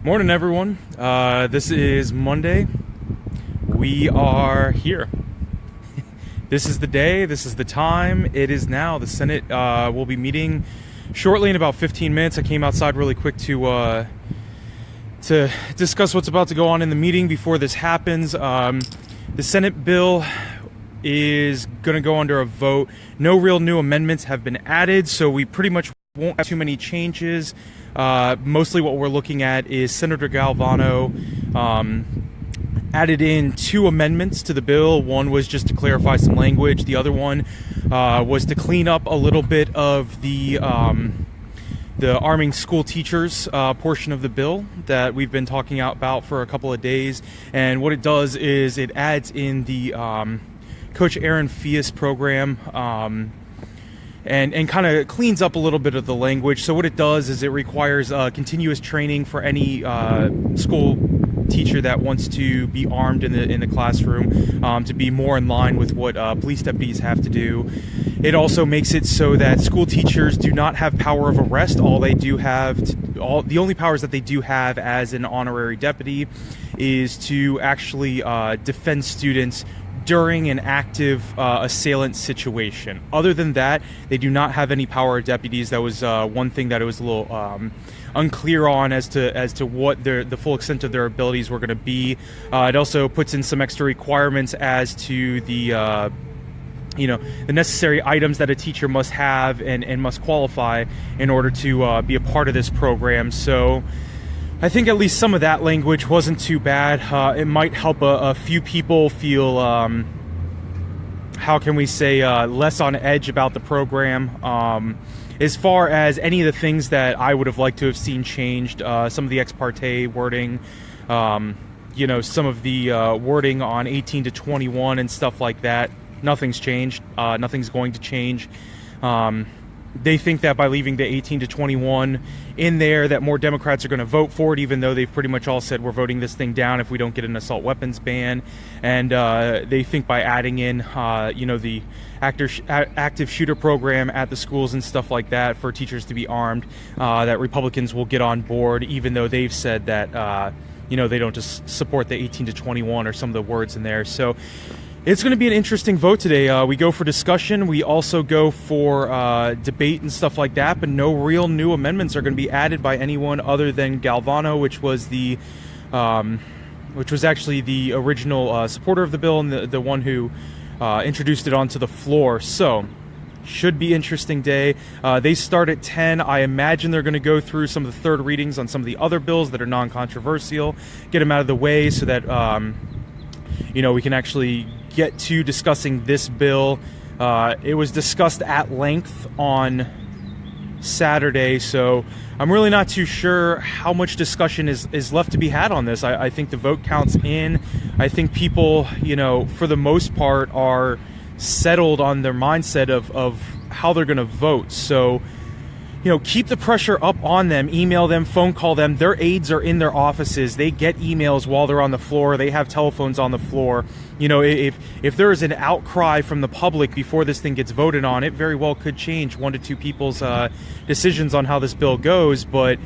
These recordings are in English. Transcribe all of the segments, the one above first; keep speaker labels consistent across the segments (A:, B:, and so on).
A: Morning, everyone. This is Monday. We are here. This is the day. This is the time. It is now. The Senate will be meeting shortly in about 15 minutes. I came outside really quick to discuss what's about to go on in the meeting before this happens. The Senate bill is going to go under a vote. No real new amendments have been added, so we pretty much won't have too many changes. Mostly what we're looking at is Senator Galvano added in 2 amendments to the bill. One was just to clarify some language. The other one was to clean up a little bit of the arming school teachers portion of the bill that we've been talking about for a couple of days. And what it does is it adds in the Coach Aaron Fias program, and kind of cleans up a little bit of the language. So what it does is it requires continuous training for any school teacher that wants to be armed in the classroom, to be more in line with what police deputies have to do. It also makes it so that school teachers do not have power of arrest. The only powers that they do have as an honorary deputy is to actually defend students during an active assailant situation. Other than that, they do not have any power of deputies. That was one thing that it was a little unclear on as to what the full extent of their abilities were going to be. It also puts in some extra requirements as to the necessary items that a teacher must have and must qualify in order to be a part of this program. So I think at least some of that language wasn't too bad. It might help a few people feel, how can we say, less on edge about the program. As far as any of the things that I would have liked to have seen changed, some of the ex parte wording, some of the wording on 18 to 21 and stuff like that, nothing's changed. Nothing's going to change. They think that by leaving the 18 to 21 in there, that more Democrats are going to vote for it, even though they've pretty much all said we're voting this thing down if we don't get an assault weapons ban. And they think by adding in, the active shooter program at the schools and stuff like that for teachers to be armed, that Republicans will get on board, even though they've said that, they don't just support the 18 to 21 or some of the words in there. So it's going to be an interesting vote today. We go for discussion. We also go for debate and stuff like that, but no real new amendments are going to be added by anyone other than Galvano, which was actually the original supporter of the bill and the one who introduced it onto the floor. So should be interesting day. They start at 10. I imagine they're going to go through some of the third readings on some of the other bills that are non-controversial, get them out of the way so that we can actually get to discussing this bill. It was discussed at length on Saturday, so I'm really not too sure how much discussion is left to be had on this. I think the vote counts in. I think people, for the most part, are settled on their mindset of how they're going to vote. So keep the pressure up on them, email them, phone call them. Their aides are in their offices. They get emails while they're on the floor. They have telephones on the floor. If there is an outcry from the public before this thing gets voted on, it very well could change 1 to 2 people's decisions on how this bill goes. But,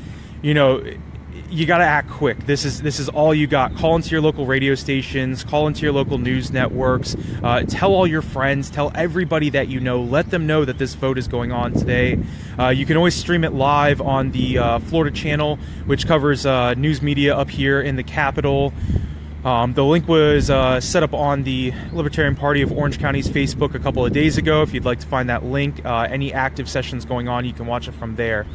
A: you got to act quick. This is all you got. Call into your local radio stations, call into your local news networks, tell all your friends, tell everybody that you know, let them know that this vote is going on today. You can always stream it live on the Florida channel, which covers news media up here in the Capitol. The link was set up on the Libertarian Party of Orange County's Facebook a couple of days ago. If you'd like to find that link, any active sessions going on, you can watch it from there.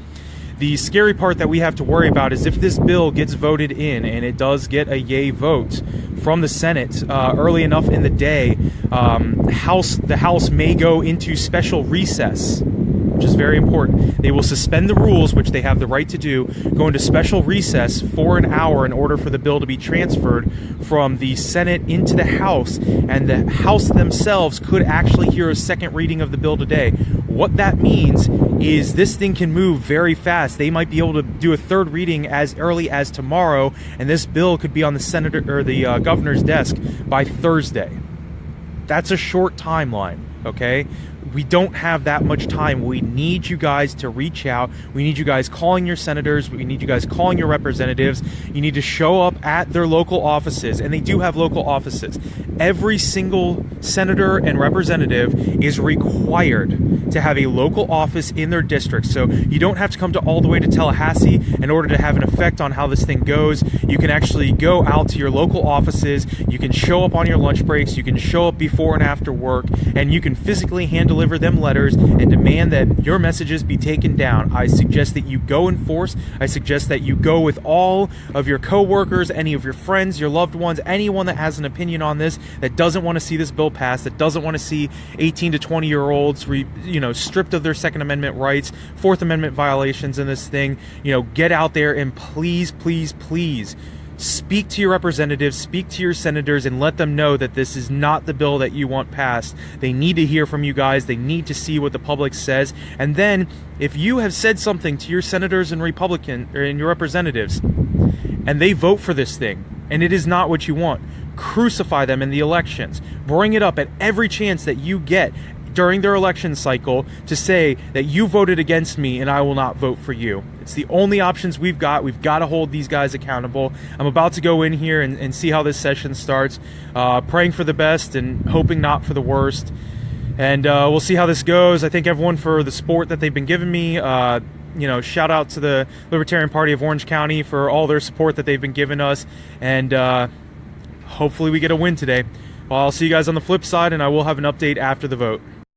A: The scary part that we have to worry about is if this bill gets voted in and it does get a yay vote from the Senate early enough in the day, the House may go into special recess, which is very important. They will suspend the rules, which they have the right to do, go into special recess for an hour in order for the bill to be transferred from the Senate into the House, and the House themselves could actually hear a second reading of the bill today. What that means is this thing can move very fast. They might be able to do a third reading as early as tomorrow, and this bill could be on the senator or the governor's desk by Thursday. That's a short timeline, okay? we don't have that much time. We need you guys to reach out. We need you guys calling your senators. We need you guys calling your representatives. You need to show up at their local offices, and they do have local offices. Every single senator and representative is required to have a local office in their district. So you don't have to come to all the way to Tallahassee in order to have an effect on how this thing goes. You can actually go out to your local offices. You can show up on your lunch breaks. You can show up before and after work, and you can physically hand deliver them letters and demand that your messages be taken down. I suggest that you go in force. I suggest that you go with all of your coworkers, any of your friends, your loved ones, anyone that has an opinion on this, that doesn't want to see this bill passed, that doesn't want to see 18 to 20-year-olds, stripped of their Second Amendment rights, Fourth Amendment violations in this thing. Get out there and please, please, please speak to your representatives, speak to your senators, and let them know that this is not the bill that you want passed. They need to hear from you guys. They need to see what the public says. And then if you have said something to your senators and your representatives, and they vote for this thing, and it is not what you want, crucify them in the elections. Bring it up at every chance that you get during their election cycle to say that you voted against me and I will not vote for you. It's the only options we've got. We've got to hold these guys accountable. I'm about to go in here and see how this session starts, praying for the best and hoping not for the worst. And we'll see how this goes. I thank everyone for the support that they've been giving me. Shout out to the Libertarian Party of Orange County for all their support that they've been giving us. And hopefully we get a win today. Well, I'll see you guys on the flip side, and I will have an update after the vote.